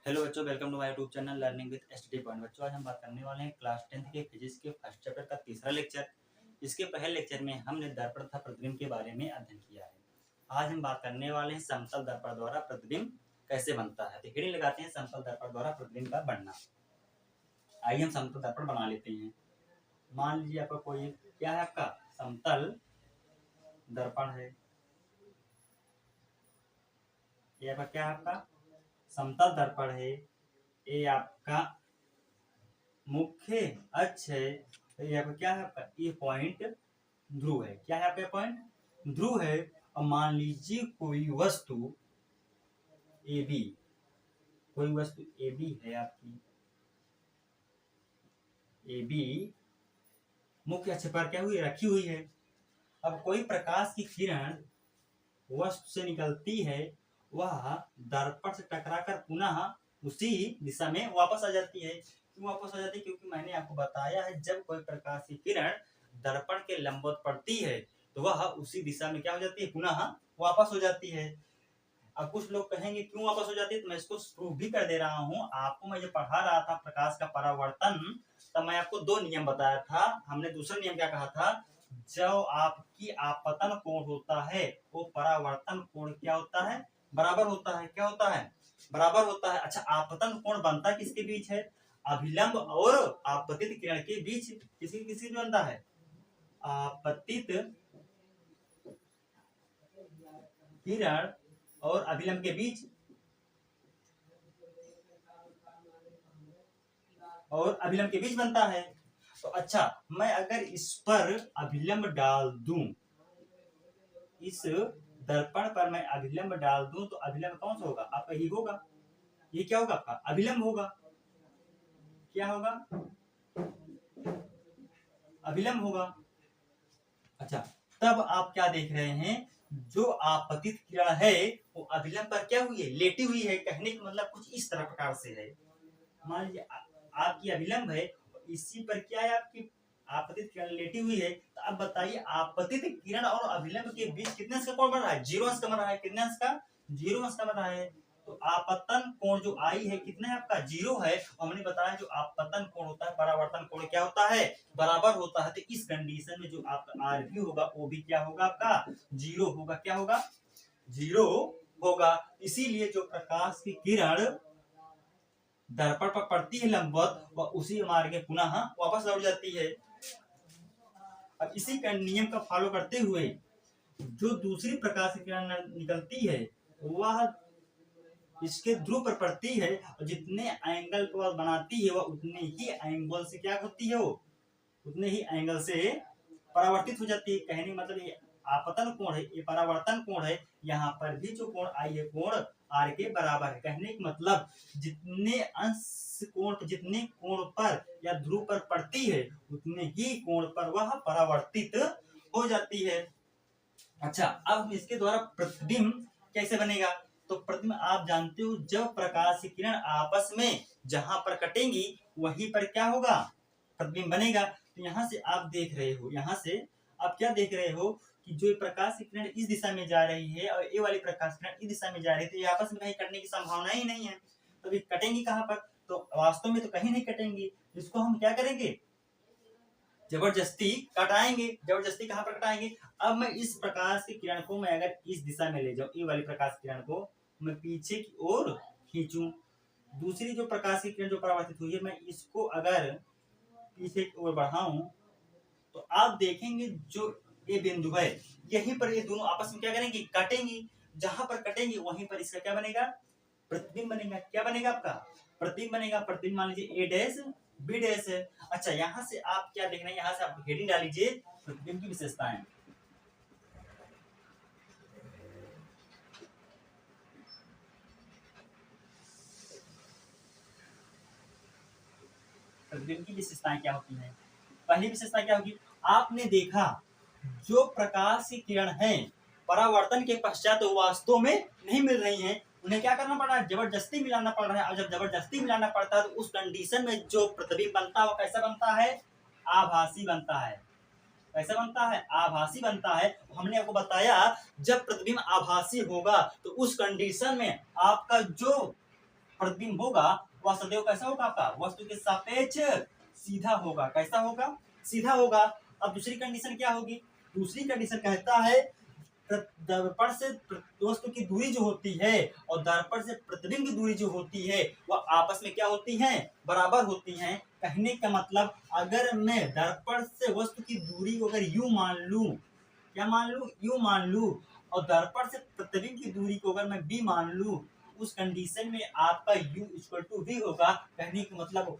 Hello बच्चों, welcome to my YouTube channel learning with ST point. बच्चों, आज हम बात करने वाले हैं क्लास 10th के फिजिक्स के फर्स्ट चैप्टर का तीसरा लेक्चर। इसके पहले लेक्चर में हमने दर्पण तथा प्रतिबिंब के बारे में अध्ययन किया है। आज हम बात करने वाले हैं समतल दर्पण द्वारा प्रतिबिंब कैसे बनता है। तो हेडिंग लगाते हैं समतल दर्पण द्वारा प्रतिबिंब का बनना। आइए हम समतल दर्पण बना लेते हैं। मान लीजिए आपका कोई क्या है, आपका समतल दर्पण है। ये आपका क्या है, आपका समतल दर्पण है। ये आपका मुख्य अक्ष है। तो ये आपका क्या है, आपका ये पॉइंट ध्रुव है। क्या है आपका पॉइंट ध्रुव है। और मान लीजिए कोई वस्तु ए बी, कोई वस्तु ए बी है आपकी। ए बी मुख्य अक्ष पर क्या हुई, रखी हुई है। अब कोई प्रकाश की किरण वस्तु से निकलती है, वह दर्पण से टकराकर पुनः उसी दिशा में वापस आ जाती है। क्यों वापस आ जाती है? क्योंकि मैंने आपको बताया है, जब कोई प्रकाश की किरण दर्पण के लंबवत पड़ती है तो वह उसी दिशा में क्या हो जाती है, पुनः वापस हो जाती है। अब कुछ लोग कहेंगे क्यों वापस हो जाती है, तो मैं इसको प्रूव भी कर दे रहा हूँ आपको। मैं जब पढ़ा रहा था प्रकाश का परावर्तन, तब मैं आपको दो नियम बताया था। हमने दूसरा नियम क्या कहा था, जो आपकी आपतन कोण होता है वो परावर्तन कोण क्या होता है, बराबर होता है। क्या होता है, बराबर होता है। अच्छा, आपतन कोण बनता किसके बीच है, अभिलंब और आपतित किरण के बीच। किसी किसी बनता है, आपतित किरण और अभिलंब के बीच, और अभिलंब के बीच बनता है। तो अच्छा, मैं अगर इस पर अभिलंब डाल दूं, इस दर्पण पर मैं अभिलंब डाल दूं, तो अभिलंब कौन सा होगा, आपका ये होगा। ये क्या होगा, आपका अभिलंब होगा। क्या होगा, अभिलंब होगा। अच्छा, तब आप क्या देख रहे हैं, जो आपतित किरण है वो अभिलंब पर क्या हुई है, लेटी हुई है। कहने का मतलब कुछ इस तरह प्रकार से है। मान लीजिए आपकी अभिलंब है, इसी पर क्या है, आपकी आपतित किरण लेटी हुई है। तो अब बताइए, आपतित किरण और अभिलंब के बीच कितने अंश का कोण बन रहा है, 0 अंश का बन रहा है। कितने अंश का, 0 अंश का बन रहा है। तो आपतन कोण जो आई है कितना है, आपका 0 है। हमने बताया जो आपतन कोण होता है, परावर्तन कोण क्या होता है, बराबर होता है। तो इस कंडीशन में जो आपका आर भी होगा वो भी क्या होगा, आपका 0 होगा। क्या होगा, 0 होगा। इसीलिए जो प्रकाश की किरण दर्पण पर पड़ती है लंबवत, वह उसी मार्ग में पुनः वापस लौट जाती है। अब इसी का नियम का फॉलो करते हुए जो दूसरी प्रकाश की किरण निकलती है, वह इसके ध्रुव पर पड़ती है, और जितने एंगल को बनाती है वह उतने ही एंगल से क्या होती है, वो उतने ही एंगल से परावर्तित हो जाती है। कहने मतलब ये आपतन कोण है, ये परावर्तन कोण है। यहाँ पर भी जो कोण आई है, कोण आर के बराबर है। कहने का मतलब जितने अंश कोण, जितने कोण पर या ध्रुव पर पड़ती है, उतने ही कोण पर वह परावर्तित हो जाती है। अच्छा, अब इसके द्वारा प्रतिबिंब कैसे बनेगा। तो प्रतिबिंब आप जानते हो, जब प्रकाश की किरण आपस में जहां पर कटेंगी वहीं पर क्या होगा, प्रतिबिंब बनेगा। तो यहाँ से आप देख रहे हो, यहाँ से आप क्या देख रहे हो कि जो प्रकाश की किरण इस दिशा में जा रही है और ये वाली प्रकाश किरण इस दिशा में जा रही है, तो ये आपस में कहीं कटने की संभावना ही नहीं है। तो ये कटेंगी कहाँ पर, तो वास्तव में तो कहीं नहीं कटेंगी। इसको हम क्या करेंगे, जबरदस्ती कटाएंगे। जबरदस्ती कहाँ पर कटाएंगे, अब मैं इस प्रकाश की किरण को मैं अगर इस दिशा में ले जाऊं, ये वाली प्रकाश किरण को मैं पीछे की ओर खींचूं, दूसरी जो प्रकाश की किरण जो परावर्तित हुई है, मैं इसको अगर पीछे की ओर बढ़ाऊं, तो आप देखेंगे जो ये बिंदु है, यहीं पर ये दोनों आपस में क्या करेंगी, कटेंगी। जहां पर कटेंगी वहीं पर इसका क्या बनेगा, प्रतिबिंब बनेगा। क्या बनेगा, आपका प्रतिबिंब बनेगा। प्रतिबिंब मान लीजिए ए डैश बी डैश है। अच्छा, यहाँ से आप क्या देखना है, यहाँ से आप हेडिंग डाल लीजिए प्रतिबिंब की विशेषताएं। प्रतिबिंब की विशेषताएं क्या होती हैं। पहली विशेषता क्या होगी, आपने देखा जो प्रकाश की किरण है परावर्तन के पश्चात तो वास्तव में नहीं मिल रही हैं, उन्हें क्या करना पड़ रहा है, जबरदस्ती मिलाना पड़ रहा है। और जब जबरदस्ती मिलाना पड़ता है तो उस कंडीशन में जो प्रतिबिंब बनता है वो कैसा बनता है, आभासी बनता है। कैसा बनता है, आभासी बनता है। हमने आपको बताया जब प्रतिबिंब आभासी होगा तो उस कंडीशन में आपका जो प्रतिबिंब होगा वह सदैव कैसा होगा आपका, वस्तु के सापेक्ष सीधा होगा। कैसा होगा, सीधा होगा। अब दूसरी कंडीशन क्या होगी, दूसरी कंडीशन कहता है दर्पण से वस्तु की दूरी जो होती है और दर्पण से प्रतिबिंब की दूरी जो होती है वह आपस में क्या होती हैं, बराबर होती हैं। कहने का मतलब अगर मैं दर्पण से वस्तु की दूरी को अगर यू मान लूं, क्या मान लूं, यू मान लूं, और दर्पण से प्रतिबिंब की दूरी को अगर मैं बी मान लूं, उस कंडीशन में आपका u इक्वल टू v होगा। कहने का मतलब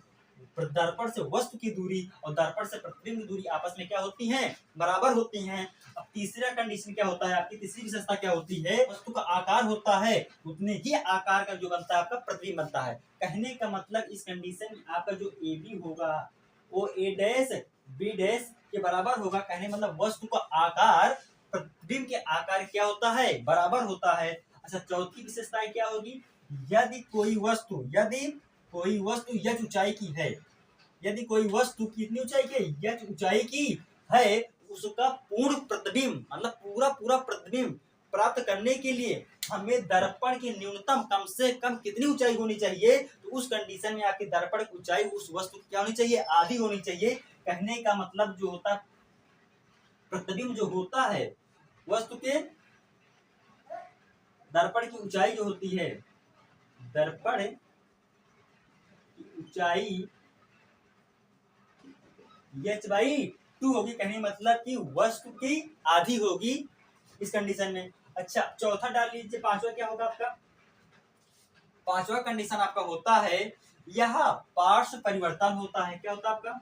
दर्पण से वस्तु की दूरी और दर्पण से प्रतिबिंब की दूरी आपस में क्या होती हैं, बराबर होती हैं। अब तीसरा कंडीशन क्या होता है, आपकी तीसरी विशेषता क्या होती है, वस्तु का आकार होता है उतने ही आकार का जो बनता है आपका प्रतिबिंब बनता है। कहने का मतलब इस कंडीशन में आपका जो ए बी होगा वो ए डैश बी डैश के बराबर होगा। कहने मतलब वस्तु का आकार प्रतिबिंब के आकार क्या होता है, बराबर होता है। अच्छा, चौथी विशेषता क्या होगी, यदि कोई वस्तु यच ऊंचाई की है, यदि कोई वस्तु कितनी ऊंचाई की है, यच ऊंचाई की है, उसका पूर्ण प्रतिबिंब मतलब पूरा पूरा प्रतिबिंब प्राप्त करने के लिए हमें दर्पण की न्यूनतम कम से कम कितनी ऊंचाई होनी चाहिए, तो उस कंडीशन में आपकी दर्पण की ऊंचाई उस वस्तु की क्या होनी चाहिए, आधी होनी चाहिए। कहने का मतलब जो होता है प्रतिबिंब जो होता है वस्तु के दर्पण की ऊंचाई जो होती है, दर्पण की ऊंचाई h/2 होगी। कहने मतलब कि वस्तु की आधी होगी इस कंडीशन में। अच्छा, चौथा डाल लीजिए, पांचवा क्या होगा आपका, पांचवा कंडीशन आपका होता है यह पार्श्व परिवर्तन होता है। क्या होता है आपका,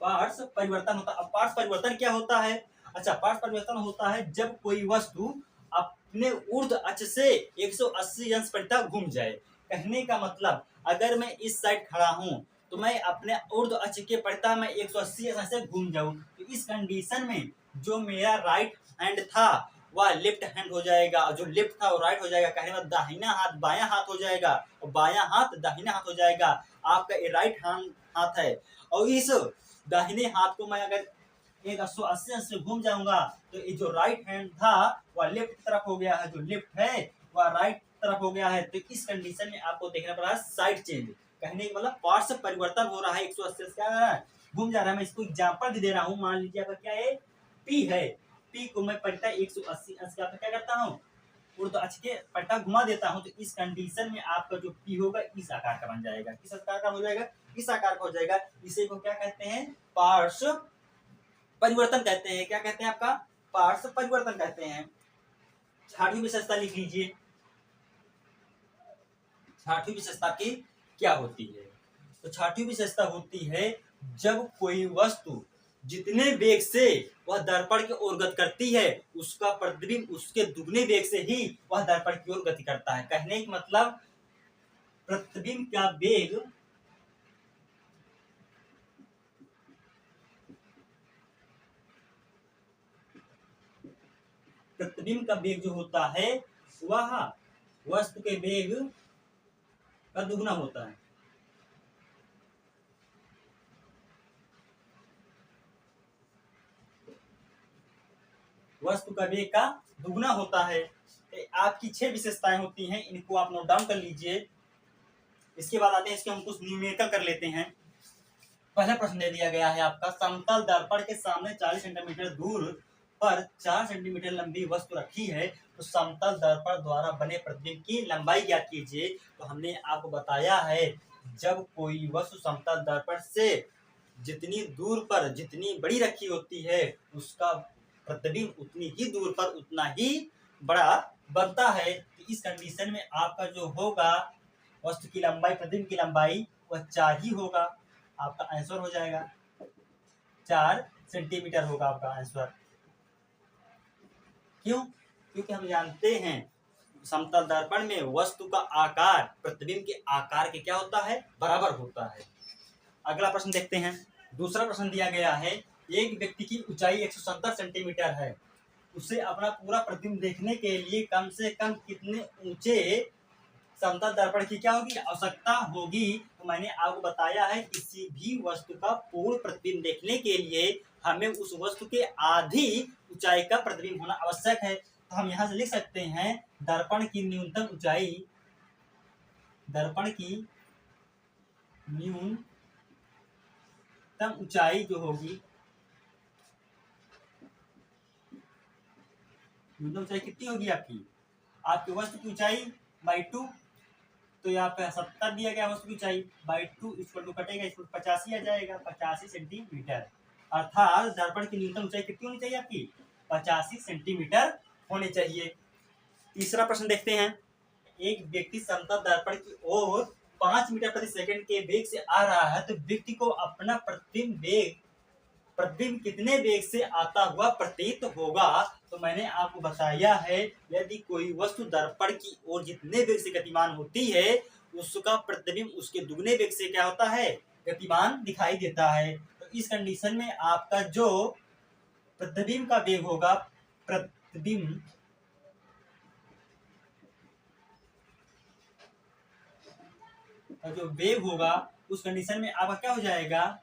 पार्श्व परिवर्तन होता है। अब पार्श्व परिवर्तन क्या होता है, अच्छा, पार्श्व परिवर्तन होता है जब कोई वस्तु अपने ऊर्ध्व अक्ष से 180 अंश परितः घूम जाए। कहने का मतलब अगर मैं इस साइड खड़ा हूं तो मैं अपने ऊर्ध्व अक्ष के परितः मैं 180 अंश से घूम जाऊं, तो इस कंडीशन में जो मेरा राइट हैंड था वह लेफ्ट हैंड हो जाएगा और जो लेफ्ट था वो राइट हो जाएगा। कहने में दाहिना हाथ बायां हाथ हो जाएगा और बायां हाथ दाहिना हाथ हो जाएगा। आपका ये राइट हाथ है और इस दाहिने हाथ को मैं अगर 180 अंश से घूम जाऊंगा तो ये जो राइट हैंड था वह लेफ्ट तरफ हो गया है, जो लेफ्ट है वह राइट तरफ हो गया है। तो इस कंडीशन में आपको देखना पड़ा साइड चेंज। कहने का मतलब पार्श्व परिवर्तन हो रहा है, 180 क्या घूम जा रहा है। मैं इसको एग्जांपल भी दे रहा हूँ, मान लीजिए आपका क्या है, पी है, पी को मैं परितः 180 अंश का क्या करता हूँ, ऊर्ध्व अक्ष के परितः घुमा देता हूँ, तो इस कंडीशन में आपका जो पी होगा इस आकार का बन जाएगा। किस आकार का हो जाएगा, इस आकार का हो जाएगा। इसे को क्या कहते हैं, पार्श्व परिवर्तन कहते हैं। क्या कहते हैं आपका, पार्श्व परिवर्तन कहते हैं। छठी विशेषता लिख लीजिए, छठी विशेषता की क्या होती है, तो छठी विशेषता होती है जब कोई वस्तु जितने वेग से वह दर्पण की ओर गति करती है उसका प्रतिबिंब उसके दुगने वेग से ही वह दर्पण की ओर गति करता है। कहने का मतलब प्रतिबिंब का वेग प्रतिबिंब का वेग जो होता है वह वस्तु के वेग का दुगना होता है। वस्तु का वेग का दुगना होता है। आपकी 6 विशेषताएं होती हैं, इनको आप नोट डाउन कर लीजिए। इसके बाद आते हैं इसके हम कुछ न्यूमेरिकल कर लेते हैं। पहला प्रश्न दे दिया गया है आपका, समतल दर्पण के सामने 40 सेंटीमीटर दूर पर 4 सेंटीमीटर लंबी वस्तु रखी है, तो समतल दर्पण द्वारा बने प्रतिबिंब की लंबाई ज्ञात कीजिए। तो हमने आपको बताया है जब कोई वस्तु समतल दर्पण से जितनी दूर पर जितनी बड़ी रखी होती है उसका प्रतिबिंब उतनी ही दूर पर उतना ही बड़ा बनता है। तो इस कंडीशन में आपका जो होगा वस्तु की लंबाई, प्रतिबिंब की लंबाई वह 4 ही होगा। आपका आंसर हो जाएगा 4 सेंटीमीटर होगा आपका आंसर। क्यों, क्योंकि हम जानते हैं समतल दर्पण में वस्तु का आकार प्रतिबिंब के आकार के क्या होता है, बराबर होता है। अगला प्रश्न देखते हैं। दूसरा प्रश्न दिया गया है, एक व्यक्ति की ऊंचाई 170 सेंटीमीटर है, उसे अपना पूरा प्रतिबिंब देखने के लिए कम से कम कितने ऊंचे समतल दर्पण की क्या होगी, आवश्यकता होगी। तो मैंने आपको बताया है किसी भी वस्तु का पूर्ण प्रतिबिंब देखने के लिए हमें उस वस्तु के आधी ऊंचाई का प्रतिबिंब होना आवश्यक है। तो हम यहाँ से लिख सकते हैं दर्पण की न्यूनतम ऊंचाई, दर्पण की न्यूनतम ऊंचाई जो होगी, न्यूनतम ऊंचाई कितनी होगी आपकी, आपके वस्तु की ऊंचाई बाई 2, तो यहाँ पे 70 दिया गया वस्तु की ऊंचाई बाई 2 इक्वल टू कटेगा, इसको 85 आ जाएगा, 85 सेंटीमीटर। अर्थात दर्पण की न्यूनतम ऊंचाई कितनी होनी चाहिए आपकी, 85 सेंटीमीटर होनी चाहिए। तीसरा प्रश्न देखते हैं। एक व्यक्ति समतल दर्पण की ओर 5 मीटर प्रति सेकंड के वेग से आ रहा है, तो व्यक्ति को अपना प्रतिबिंब कितने वेग से आता हुआ प्रतीत होगा। तो मैंने आपको बताया है यदि कोई वस्तु दर्पण की ओर जितने वेग से गतिमान होती है उसका प्रतिबिंब उसके दुगने वेग से क्या होता है, गतिमान दिखाई देता है। तो इस कंडीशन में आपका जो प्रतिबिंब का वेग होगा, प्रतिबिंब का जो वेग होगा उस कंडीशन में आपका क्या हो जाएगा,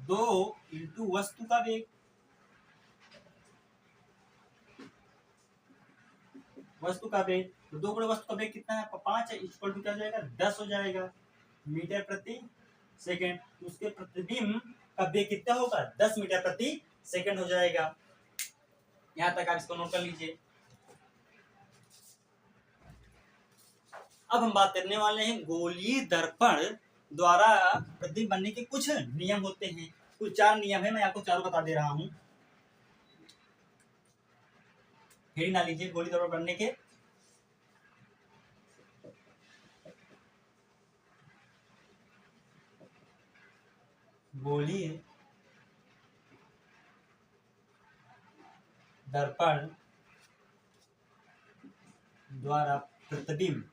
2 इंटू वस्तु का वेग, वस्तु का वेग, तो 2 गुणे वस्तु का वेग कितना है, 5 है, इक्वल टू क्या हो जाएगा, 10 हो जाएगा मीटर प्रति सेकंड। उसके प्रतिबिंब का वेग कितना होगा, 10 मीटर प्रति सेकंड हो जाएगा। यहां तक आप इसको नोट कर लीजिए। अब हम बात करने वाले हैं गोलीय दर्पण द्वारा प्रतिबिंब बनने के कुछ नियम होते हैं। कुल 4 नियम है, मैं आपको चारों बता दे रहा हूं, फिर ना लीजिए। गोलीय दर्पण बनने के गोलीय दर्पण द्वारा प्रतिबिंब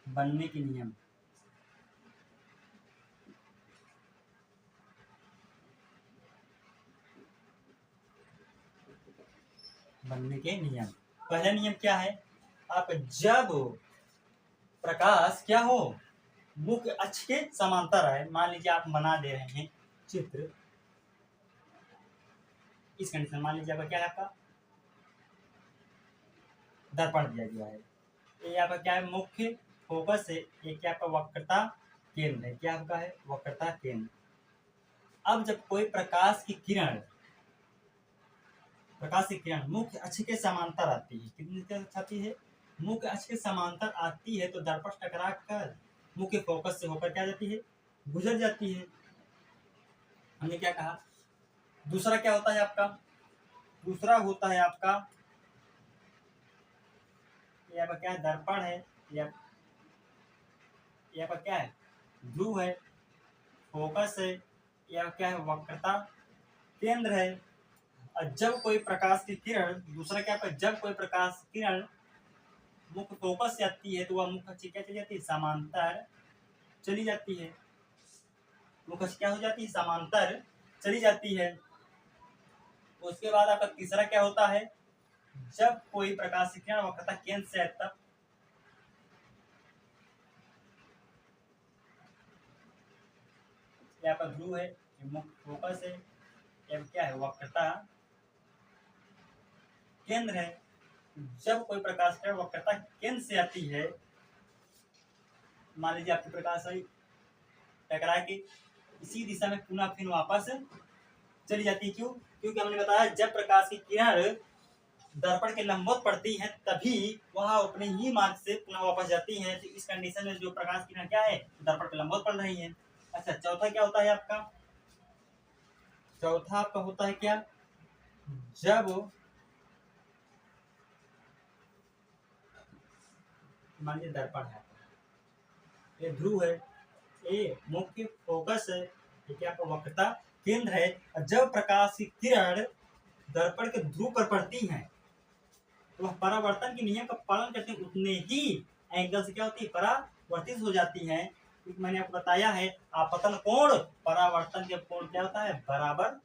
बनने के नियम, बनने के नियम। पहला नियम क्या है, आप जब प्रकाश क्या हो, मुख्य अक्ष के समांतर है, मान लीजिए आप बना दे रहे हैं चित्र, इस कंडीशन मान लीजिए आपका क्या है, आपका दर्पण दिया गया है, ये आपका क्या है, मुख्य फोकस है, ये क्या आपका वक्रता केंद्र है, क्या आपका है, वक्रता केंद्र। अब जब कोई प्रकाश की किरण मुख्य अक्ष के समांतर आती है, कितनी आती है, मुख्य अक्ष के समांतर आती है, तो दर्पण टकरा कर मुख्य फोकस से होकर क्या जाती है, गुजर जाती है। हमने क्या कहा, दूसरा क्या होता है आपका, दूसरा होता है आपका ये आपका क्या है, दर्पण है, ये आपका क्या है, ध्रुव है, फोकस है, ये आपका क्या है, वक्रता केंद्र है। और जब कोई प्रकाश की किरण, दूसरा क्या आपका, जब कोई प्रकाश की किरण मुख्य फोकस से आती है तो वह मुख्य अक्ष क्या चली जाती है, समांतर चली जाती है, मुख्य अक्ष क्या हो जाती है, समांतर चली जाती है। उसके बाद आपका तीसरा क्या होता है, जब कोई प्रकाश की किरण वक्रता केंद्र से तब यहाँ पर ध्रुव है, मुख्य फोकस है, यह क्या है, वक्रता केंद्र है। जब कोई प्रकाश की किरण वक्रता केंद्र से आती है, मान लीजिए आपकी प्रकाश आई टकरा के इसी दिशा में पुनः फिर वापस चली जाती है, क्यों, क्योंकि हमने बताया जब प्रकाश की किरण दर्पण के लंबवत पड़ती है तभी वह अपने ही मार्ग से पुनः वापस जाती है। तो इस कंडीशन में जो प्रकाश की किरण क्या है, दर्पण के लंबवत पड़ रही है। अच्छा, चौथा क्या होता है आपका, चौथा आपका होता है क्या, जब मान लीजिए दर्पण है, ये ध्रुव है, ये मुख्य फोकस है, ये क्या आपका वक्रता केंद्र है। और जब प्रकाश की किरण दर्पण के ध्रुव पर पड़ती है तो वह परावर्तन के नियम का पालन करते हैं, उतने ही एंगल से क्या होती है, परावर्तित हो जाती है। क्योंकि मैंने आपको बताया है आपतन कोण परावर्तन के कोण क्या होता है, बराबर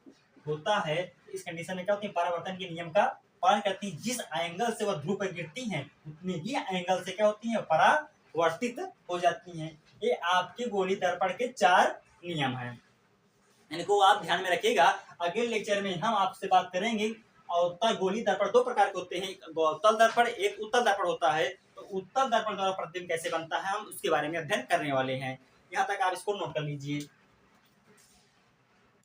होता है। इस कंडीशन में क्या होती है, परावर्तन के नियम का पालन करती है, जिस एंगल से वह ध्रुव पर गिरती हैं उतने ही एंगल से क्या होती है, परावर्तित हो जाती हैं। ये आपके गोलीय दर्पण के 4 नियम हैं। इनको आप ध्यान में रखिएगा। अगले लेक्चर में हम आपसे बात करेंगे अवतल गोलीय दर्पण दो प्रकार के होते हैं, एक अवतल दर्पण, एक उत्तल दर्पण होता है। तो उत्तल दर्पण द्वारा प्रतिबिंब कैसे बनता है हम उसके बारे में अध्ययन करने वाले हैं। यहाँ तक आप इसको नोट कर लीजिए।